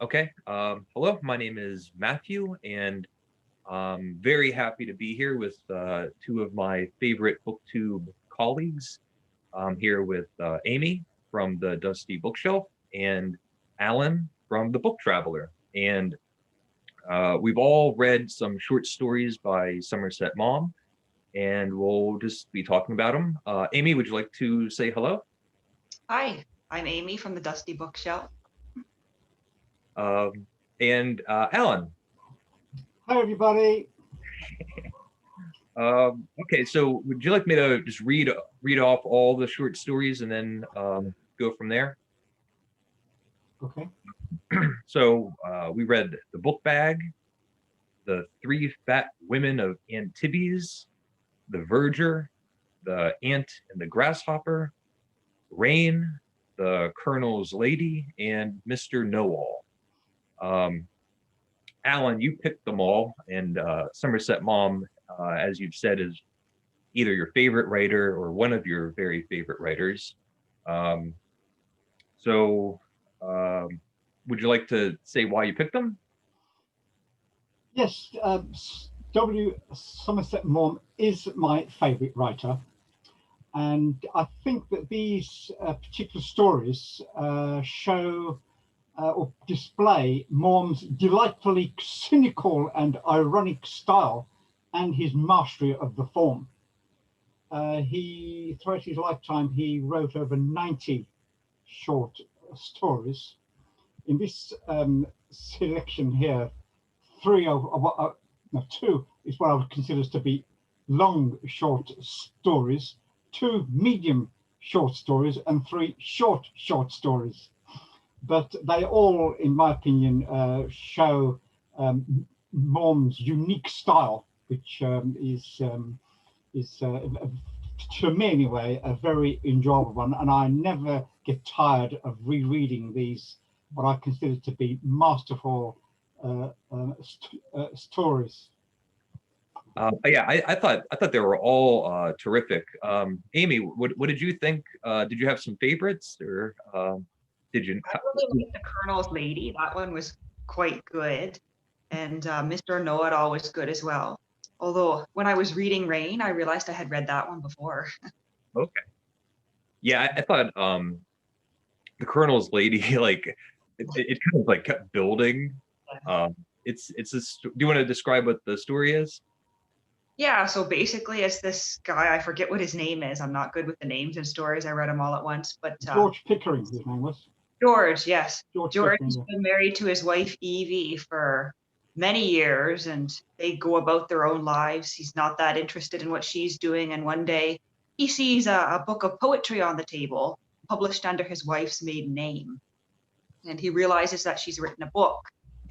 Okay. Hello, my name is Matthew, and I'm very happy to be here with two of my favorite BookTube colleagues. I'm here with Amy from the Dusty Bookshelf and Alan from the Book Traveler. And we've all read some short stories by Somerset Maugham, and we'll just be talking about them. Amy, would you like to say hello? Hi, I'm Amy from the Dusty Bookshelf. And Alan. Hi, everybody. Okay, so would you like me to just read off all the short stories and then go from there? Okay. So we read The Book Bag, The Three Fat Women of Antibes, The Verger, The Ant and the Grasshopper, Rain, The Colonel's Lady, and Mr. Know-All. Alan, you picked them all, and Somerset Maugham, as you've said, is either your favorite writer or one of your very favorite writers. So, would you like to say why you picked them? Yes, W Somerset Maugham is my favorite writer. And I think that these particular stories show or display Maugham's delightfully cynical and ironic style and his mastery of the form. Throughout his lifetime, he wrote over 90 short stories. In this selection here, two is what I would consider to be long short stories, two medium short stories, and three short stories. But they all, in my opinion, show Maugham's unique style, which is to me anyway, a very enjoyable one. And I never get tired of rereading these, what I consider to be masterful stories. Yeah, I thought they were all terrific. Amy, what did you think? Did you have some favorites, or did you? I really like The Colonel's Lady. That one was quite good. And Mr. Know-It-All was good as well. Although when I was reading Rain, I realized I had read that one before. Okay. Yeah, I thought The Colonel's Lady, like it kind of like kept building. It's do you want to describe what the story is? Yeah, so basically it's this guy, I forget what his name is. I'm not good with the names and stories. I read them all at once, but George Pickering, his name was. George, yes. George has Pickering, been married to his wife Evie for many years, and they go about their own lives. He's not that interested in what she's doing, and one day he sees a book of poetry on the table, published under his wife's maiden name. And he realizes that she's written a book,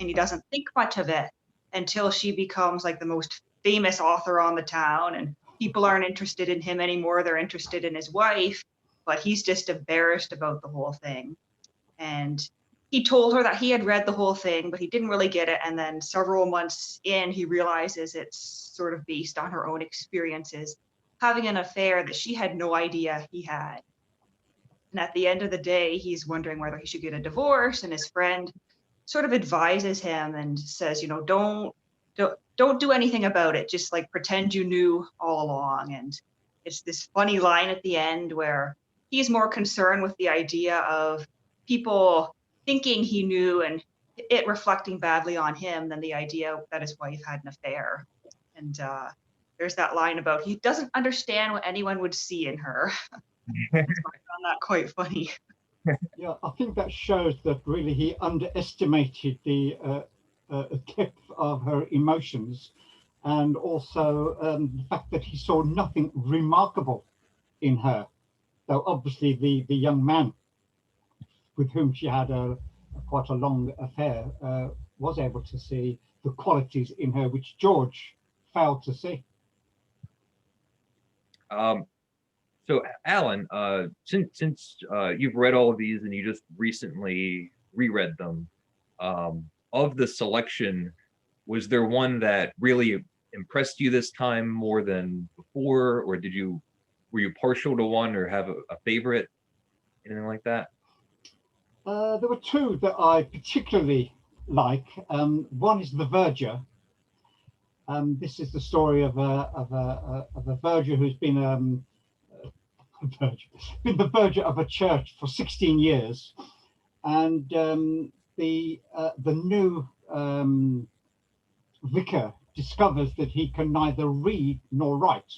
and he doesn't think much of it until she becomes like the most famous author on the town, and people aren't interested in him anymore. They're interested in his wife, but he's just embarrassed about the whole thing. And he told her that he had read the whole thing, but he didn't really get it. And then several months in, he realizes it's sort of based on her own experiences, having an affair that she had no idea he had. And at the end of the day, he's wondering whether he should get a divorce. And his friend sort of advises him and says, you know, don't do anything about it. Just like pretend you knew all along. And it's this funny line at the end where he's more concerned with the idea of people thinking he knew and it reflecting badly on him than the idea that his wife had an affair. And there's that line about he doesn't understand what anyone would see in her. So I found that quite funny. Yeah, I think that shows that really he underestimated the depth of her emotions, and also the fact that he saw nothing remarkable in her. Though obviously the young man with whom she had quite a long affair was able to see the qualities in her which George failed to see. So Alan, since you've read all of these and you just recently reread them, of the selection, was there one that really impressed you this time more than before, or were you partial to one or have a favorite, anything like that? There were two that I particularly like. One is the Verger. This is the story of a verger who's been been the verger of a church for 16 years, and the new vicar discovers that he can neither read nor write,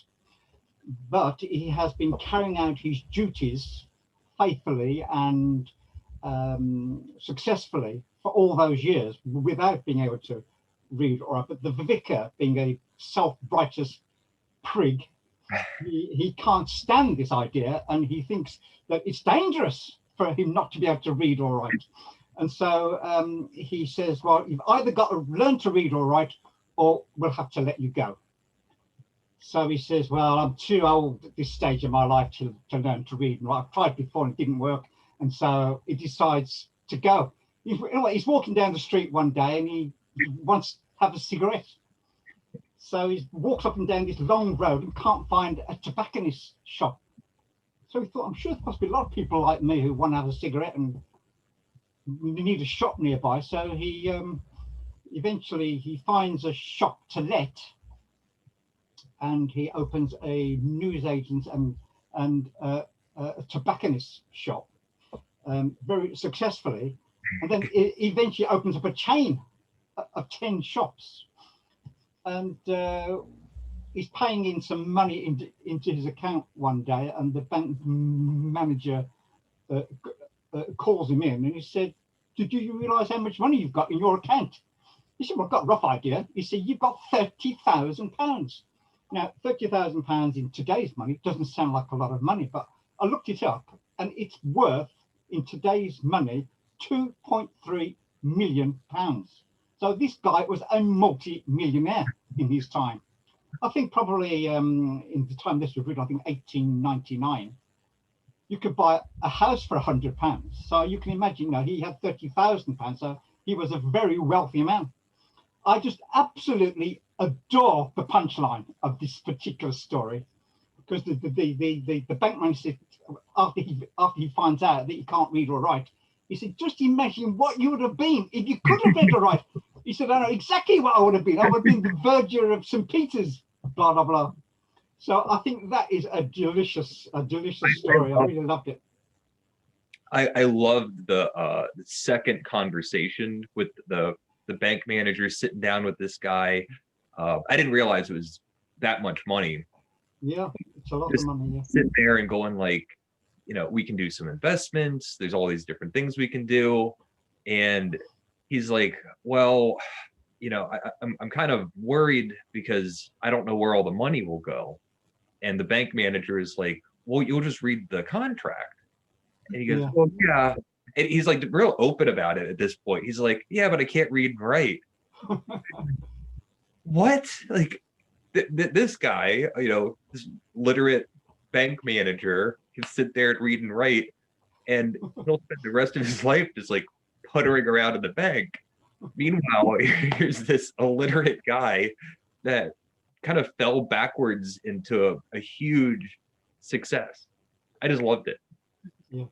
but he has been carrying out his duties faithfully and successfully for all those years without being able to read or write. But the vicar, being a self-righteous prig, he can't stand this idea, and he thinks that it's dangerous for him not to be able to read or write. And so he says, well, you've either got to learn to read or write, or we'll have to let you go. So he says, well, I'm too old at this stage of my life to learn to read and write. I've tried before and it didn't work. And so he decides to go. He's walking down the street one day and he wants to have a cigarette. So he walks up and down this long road and can't find a tobacconist shop. So he thought, I'm sure there must be a lot of people like me who want to have a cigarette and need a shop nearby. So he eventually he finds a shop to let, and he opens a newsagent's and a tobacconist shop very successfully, and then it eventually opens up a chain of 10 shops, and he's paying in some money into his account one day, and the bank manager calls him in, and he said, "Did you realise how much money you've got in your account?" He said, "Well, I've got a rough idea." He said, "You've got £30,000. Now, £30,000 in today's money doesn't sound like a lot of money, but I looked it up, and it's worth, in today's money, £2.3 million. So this guy was a multi-millionaire in his time. I think probably in the time this was written, I think 1899, you could buy a house for £100. So you can imagine, he had £30,000, so he was a very wealthy man. I just absolutely adore the punchline of this particular story, because the bank manager, after he finds out that he can't read or write, he said, "Just imagine what you would have been if you could have read or write." He said, "I know exactly what I would have been. I would have been the Verger of St. Peter's, blah, blah, blah." So I think that is a delicious story. I really loved it. I loved the second conversation with the bank manager sitting down with this guy. I didn't realize it was that much money. Yeah, it's a lot Just of money. Yeah. sitting there and going like, we can do some investments. There's all these different things we can do. And he's like, well, I'm kind of worried because I don't know where all the money will go. And the bank manager is like, well, you'll just read the contract. And he goes, Yeah. well, yeah. And he's like real open about it at this point. He's like, yeah, but I can't read and write. What? Like this guy, this literate bank manager can sit there and read and write, and he'll spend the rest of his life just like puttering around in the bank. Meanwhile, here's this illiterate guy that kind of fell backwards into a huge success. I just loved it. Yeah.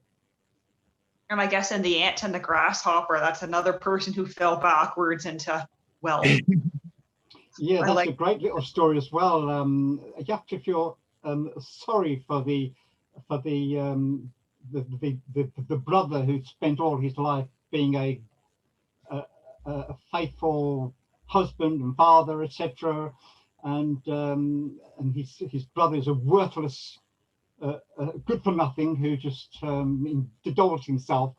And I guess in The Ant and the Grasshopper, that's another person who fell backwards into wealth. Yeah, that's a great little story as well. You have to feel sorry for the brother who spent all his life being a faithful husband and father, etc., and his brother is a worthless, good for nothing who just indulged himself.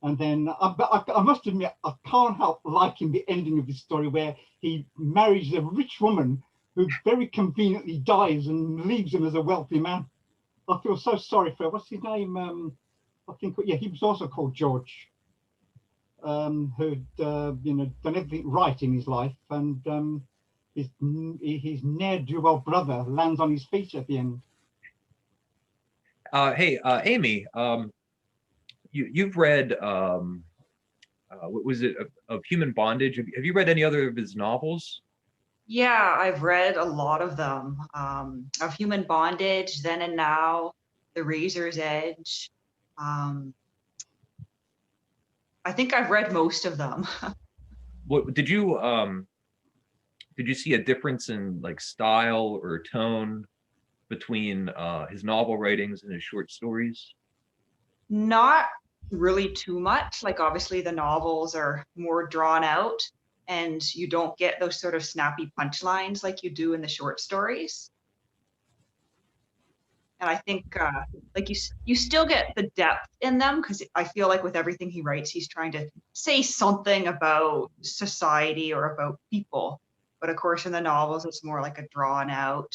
And then I must admit, I can't help liking the ending of this story, where he marries a rich woman who very conveniently dies and leaves him as a wealthy man. I feel so sorry for, what's his name? I think, yeah, he was also called George, who'd done everything right in his life, and his ne'er-do-well brother lands on his feet at the end. Hey, Amy, you've read what was it, of Human Bondage? Have you read any other of his novels? Yeah, I've read a lot of them. Of Human Bondage, Then and Now, The Razor's Edge. I think I've read most of them. what did you see a difference in like style or tone between his novel writings and his short stories? Not really too much. Like obviously the novels are more drawn out and you don't get those sort of snappy punchlines like you do in the short stories. And I think like you still get the depth in them because I feel like with everything he writes, he's trying to say something about society or about people. But of course, in the novels, it's more like a drawn out,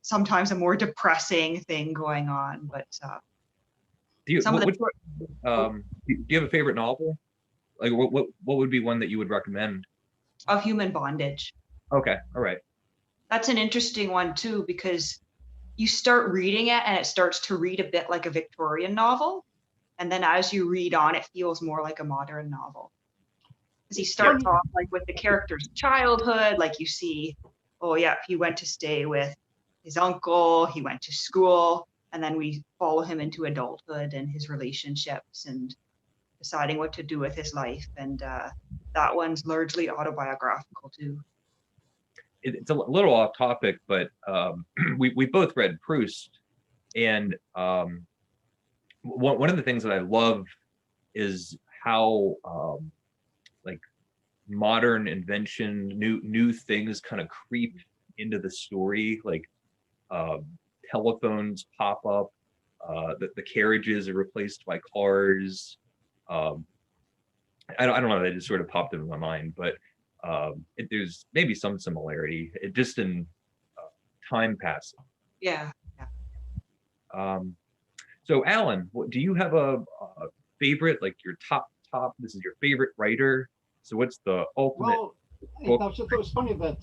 sometimes a more depressing thing going on. But Do you some of the do you have a favorite novel? Like what would be one that you would recommend? of human bondage. Okay, all right. That's an interesting one too because you start reading it and it starts to read a bit like a Victorian novel. And then as you read on, it feels more like a modern novel. Because he starts off like with the character's childhood, like you see, oh yeah, he went to stay with his uncle, he went to school, and then we follow him into adulthood and his relationships and deciding what to do with his life. And that one's largely autobiographical too. It's a little off topic, but we both read Proust, and one of the things that I love is how like modern invention, new things kind of creep into the story, like telephones pop up, the carriages are replaced by cars. I don't know, that just sort of popped into my mind, but there's maybe some similarity, just in time passing. Yeah. So Alan, do you have a favorite, like your top, this is your favorite writer? So what's the ultimate Well, book? I just thought it was funny that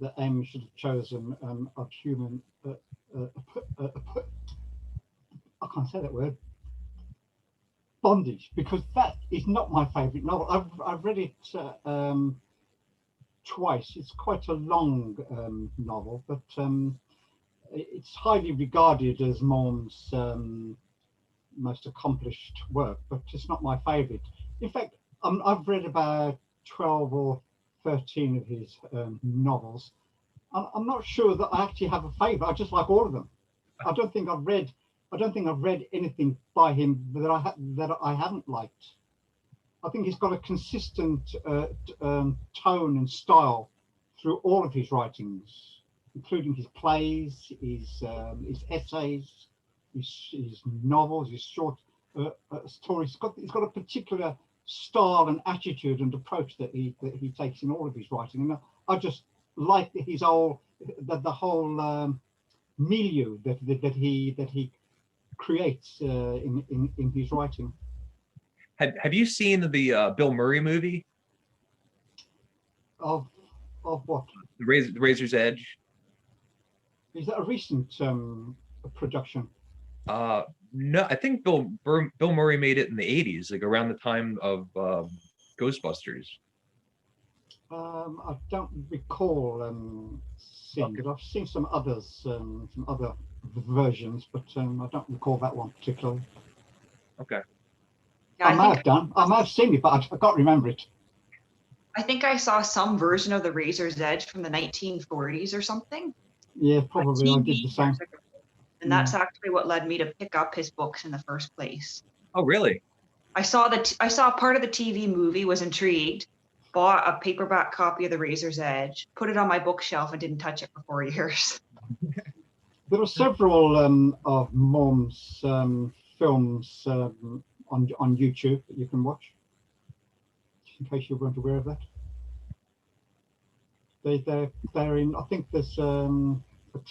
that Amy should have chosen a human. I can't say that word. Bondage, because that is not my favorite novel. I've read it twice. It's quite a long novel, but it's highly regarded as Maugham's most accomplished work, but it's not my favorite. In fact, I've read about 12 or 13 of his novels. I'm not sure that I actually have a favorite. I just like all of them. I don't think I've read anything by him that I haven't liked. I think he's got a consistent tone and style through all of his writings, including his plays, his essays, his novels, his short stories. He's got a particular style and attitude and approach that he takes in all of his writing, and I just like the whole milieu that he creates in his writing. Have you seen the Bill Murray movie? Of what? The Razor's Edge? Is that a recent production? No, I think Bill Murray made it in the 80s, like around the time of Ghostbusters. I don't recall seeing it. I've seen some others, some other versions, but I don't recall that one particularly. Okay. Yeah, I might have seen it, but I can't remember it. I think I saw some version of the Razor's Edge from the 1940s or something. Yeah, probably I did the same. And that's actually what led me to pick up his books in the first place. Oh, really? I saw part of the TV movie, was intrigued, bought a paperback copy of the Razor's Edge, put it on my bookshelf, and didn't touch it for 4 years. There are several of Maugham's films on YouTube that you can watch, in case you weren't aware of that. They're in, I think there's a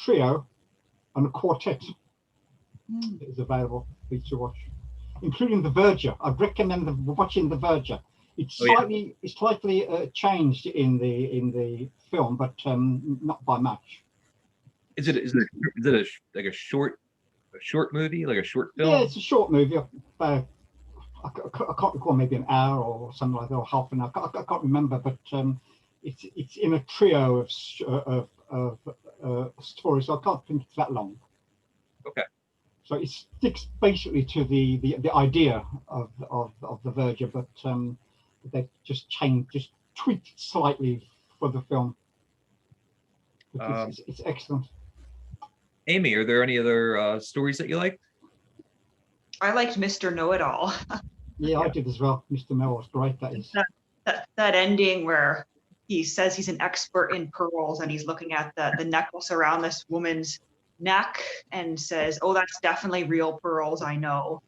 trio and a quartet that is available for you to watch, including The Verger. I'd recommend watching The Verger. It's slightly changed in the film, but not by much. Is it like a short movie, like a short film? Yeah, it's a short movie. I can't recall, maybe an hour or something like that, or half an hour. I can't remember, but it's in a trio of stories, so I can't think it's that long. Okay. So it sticks basically to the idea of the Verger, but they just tweaked it slightly for the film. But it's excellent. Amy, are there any other stories that you like? I liked Mr. Know-It-All. Yeah, I did as well. Mr. Mel was great. That is. That ending where he says he's an expert in pearls and he's looking at the necklace around this woman's neck and says, "Oh, that's definitely real pearls, I know."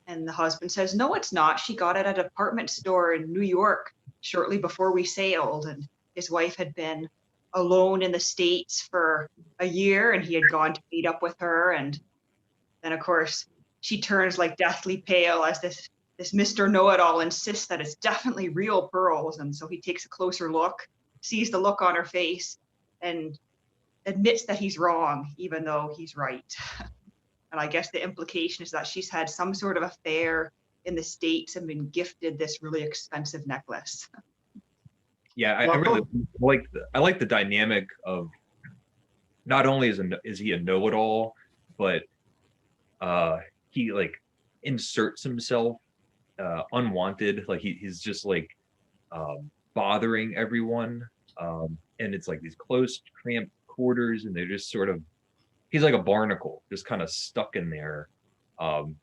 And the husband says, "No, it's not. She got it at a department store in New York shortly before we sailed." And his wife had been alone in the States for a year and he had gone to meet up with her. And then, of course, she turns like deathly pale as this Mr. Know-It-All insists that it's definitely real pearls. And so he takes a closer look, sees the look on her face, and admits that he's wrong, even though he's right. And I guess the implication is that she's had some sort of affair in the States and been gifted this really expensive necklace. Yeah, I really like the dynamic of not only is he a know-it-all, but he like inserts himself unwanted, like he's just like bothering everyone, and it's like these close cramped quarters and they're just sort of, he's like a barnacle just kind of stuck in there, and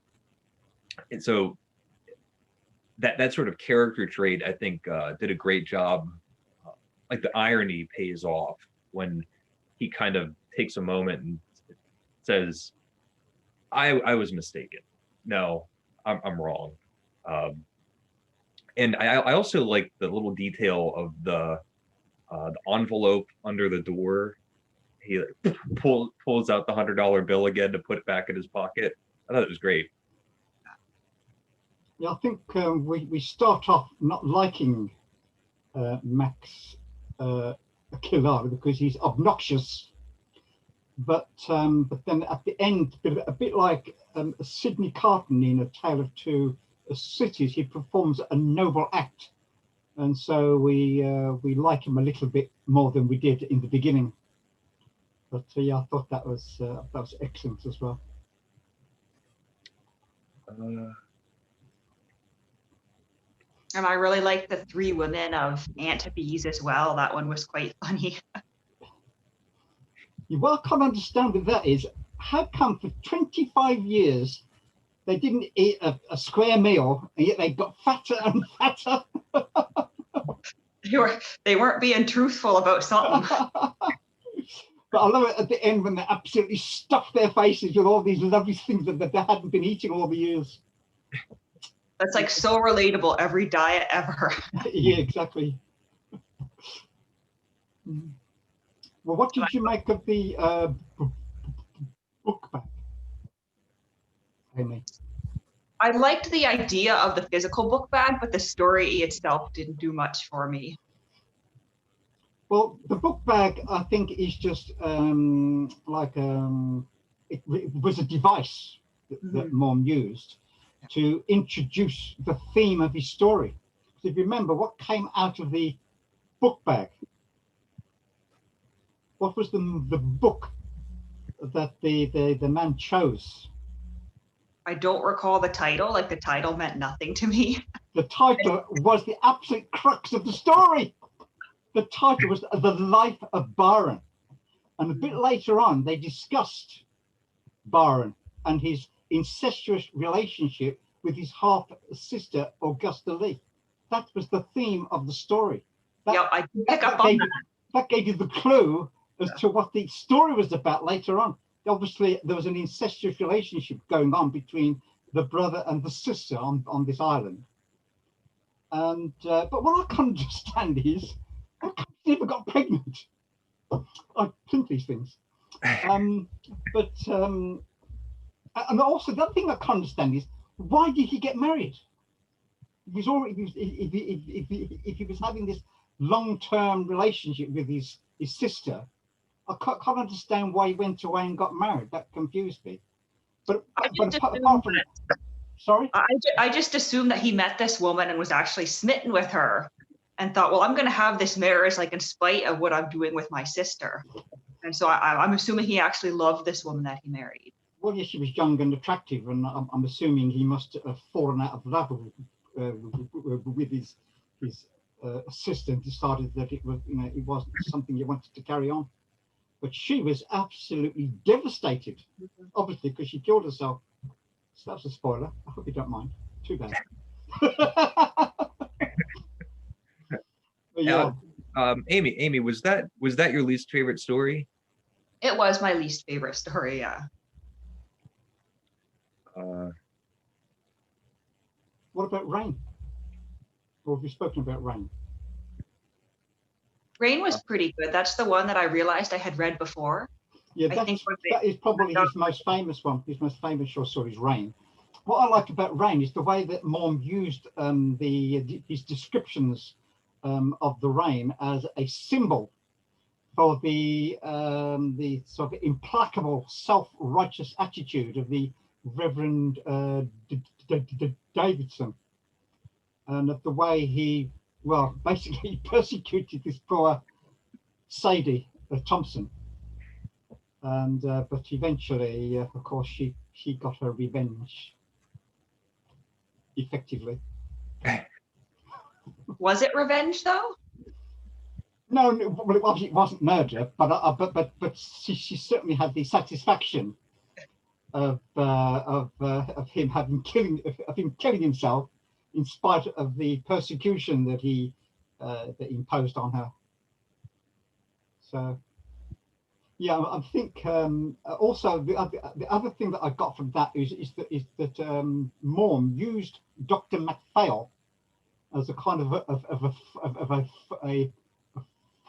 so that sort of character trait, I think, did a great job. Like the irony pays off when he kind of takes a moment and says, I was mistaken. No, I'm wrong. And I also like the little detail of the envelope under the door. He pulls out the $100 bill again to put it back in his pocket. I thought it was great. Yeah, I think we start off not liking Max Killard because he's obnoxious, but then at the end, a bit like Sidney Carton in A Tale of Two Cities, he performs a noble act, and so we like him a little bit more than we did in the beginning. But yeah, I thought that was excellent as well. And I really liked the three women of Antibes as well. That one was quite funny. What I can't understand with that is, how come for 25 years they didn't eat a square meal, and yet they got fatter and fatter? They weren't being truthful about something. But I love it at the end when they absolutely stuff their faces with all these lovely things that they hadn't been eating all the years. That's like so relatable, every diet ever. Yeah, exactly. Well, what did you make of the book bag, Amy? I liked the idea of the physical book bag, but the story itself didn't do much for me. Well, the book bag, I think, is just like it was a device that Maugham used to introduce the theme of his story. So if you remember, what came out of the book bag? What was the book that the man chose? I don't recall the title. Like the title meant nothing to me. The title was the absolute crux of the story. The title was The Life of Byron. And a bit later on, they discussed Byron and his incestuous relationship with his half-sister, Augusta Lee. That was the theme of the story. Yeah, I can pick up on that. That gave you the clue as to what the story was about later on. Obviously, there was an incestuous relationship going on between the brother and the sister on this island. And but what I can't understand is, how come she never got pregnant? I think these things. And also the other thing I can't understand is, why did he get married? If he was having this long-term relationship with his sister, I can't understand why he went away and got married. That confused me. But apart from that, sorry? I just assumed that he met this woman and was actually smitten with her and thought, well, I'm going to have this marriage like in spite of what I'm doing with my sister. And so I'm assuming he actually loved this woman that he married. Well, yes, she was young and attractive, and I'm assuming he must have fallen out of love with his assistant decided that it was, it wasn't something he wanted to carry on. But she was absolutely devastated, obviously, because she killed herself. So that's a spoiler. I hope you don't mind. Too bad. But yeah. Amy, was that your least favorite story? It was my least favorite story, yeah. What about Rain? Or have you spoken about Rain? Rain was pretty good. That's the one that I realized I had read before. Yeah, I think that is probably his most famous one. His most famous short story is Rain. What I like about Rain is the way that Maugham used his descriptions of the rain as a symbol for the sort of implacable, self-righteous attitude of the Reverend Davidson, and of the way he, well, basically persecuted this poor Sadie Thompson. And but eventually, of course, she got her revenge effectively. Was it revenge though? No, well, it wasn't murder, but she certainly had the satisfaction of him killing himself in spite of the persecution that he imposed on her. So. Yeah, I think also the other thing that I got from that is that Maugham used Dr. MacPhail as a kind of a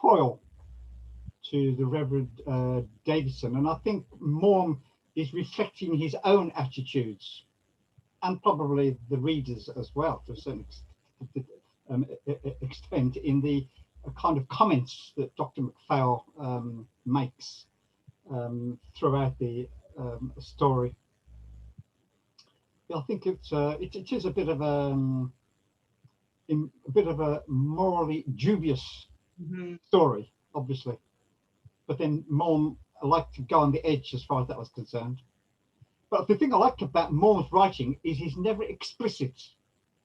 foil to the Reverend Davison, and I think Maugham is reflecting his own attitudes and probably the readers as well to a certain extent in the kind of comments that Dr. MacPhail makes throughout the story. I think it is a bit of a morally dubious story, obviously, but then Maugham liked to go on the edge as far as that was concerned. But the thing I like about Maugham's writing is he's never explicit.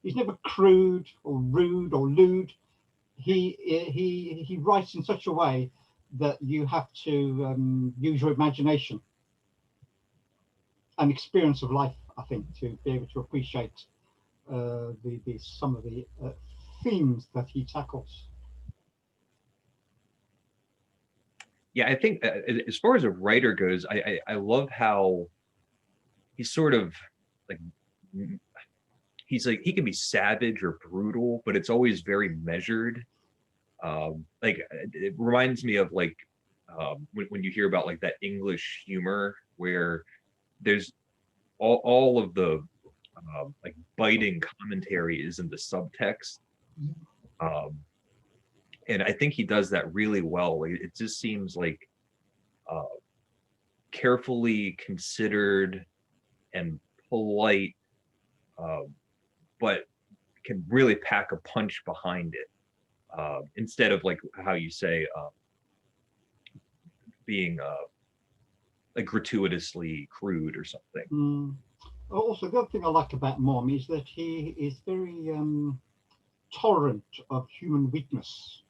He's never crude or rude or lewd. He writes in such a way that you have to use your imagination and experience of life, I think, to be able to appreciate some of the themes that he tackles. Yeah, I think as far as a writer goes, I love how he's sort of like he can be savage or brutal, but it's always very measured. Like it reminds me of like when you hear about like that English humor where there's all of the like biting commentary is in the subtext. And I think he does that really well. It just seems like carefully considered and polite, but can really pack a punch behind it. Instead of like how you say being like gratuitously crude or something. Also, the other thing I like about Maugham is that he is very tolerant of human weakness.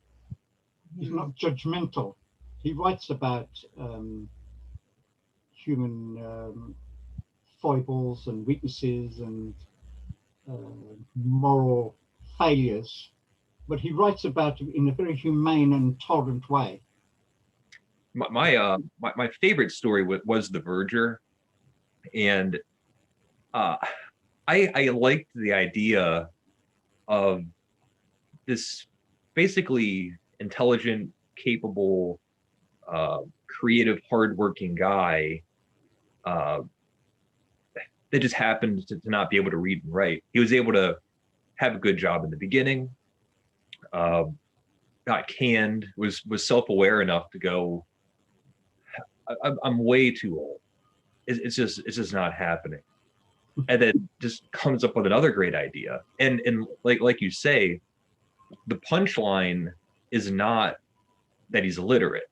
He's not judgmental. He writes about human foibles and weaknesses and moral failures, but he writes about it in a very humane and tolerant way. My favorite story was The Verger, and I liked the idea of this basically intelligent, capable, creative, hardworking guy that just happened to not be able to read and write. He was able to have a good job in the beginning, got canned, was self-aware enough to go, I'm way too old. It's just not happening. And then just comes up with another great idea. And like you say, the punchline is not that he's illiterate,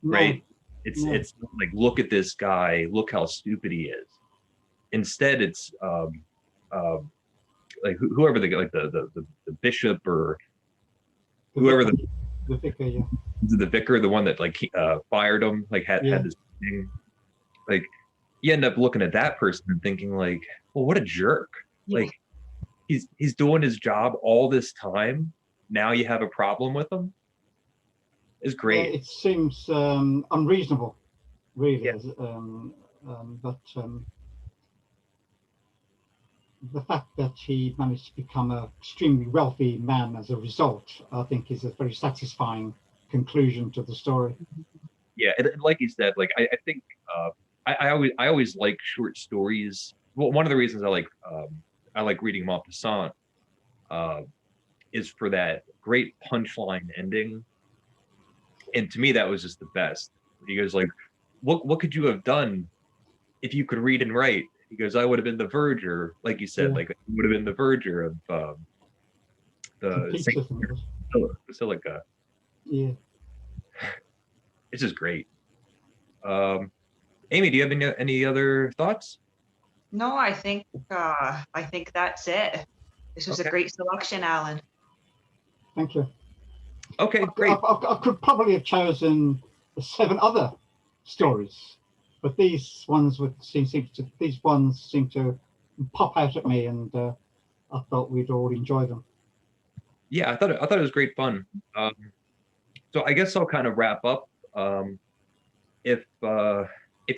right? It's like, look at this guy, look how stupid he is. Instead, like whoever the bishop or The whoever vicar, the vicar, yeah. the vicar, the one that like fired him, like had this thing, like you end up looking at that person and thinking like, well, what a jerk. Yeah. Like he's doing his job all this time. Now you have a problem with him. It's great. It seems unreasonable, really. Yeah. But the fact that he managed to become an extremely wealthy man as a result, I think, is a very satisfying conclusion to the story. Yeah, and like you said, like I think I always like short stories. Well, one of the reasons I like reading Maupassant is for that great punchline ending. And to me, that was just the best. He goes like, what could you have done if you could read and write? He goes, I would have been the Verger, like you said, like you would have been the Verger of the Saint Basilica. Yeah. It's just great. Amy, do you have any other thoughts? No, I think that's it. This was a great selection, Alan. Thank you. Okay, great. I could probably have chosen 7 other stories, but these ones seem to pop out at me, and I thought we'd all enjoy them. Yeah, I thought it was great fun. So I guess I'll kind of wrap up. If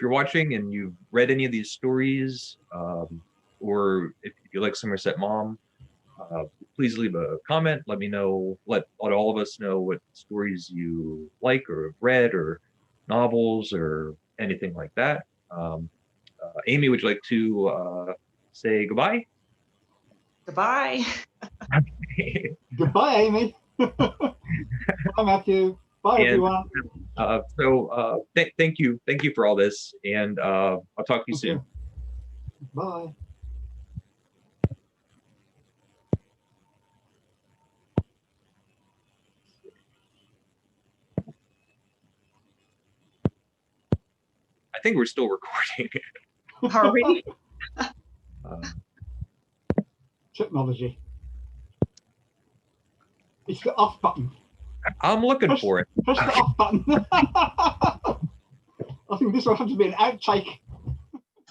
you're watching and you've read any of these stories, or if you like Somerset Maugham, please leave a comment. Let me know. Let all of us know what stories you like or have read, or novels, or anything like that. Amy, would you like to say goodbye? Goodbye. Goodbye, Amy. Bye, Matthew. Bye, everyone. Thank you for all this, and I'll talk to you soon. Bye. I think we're still recording. Are we? Technology. It's the off button. I'm looking for it. Press the off button. I think this will have to be an outtake.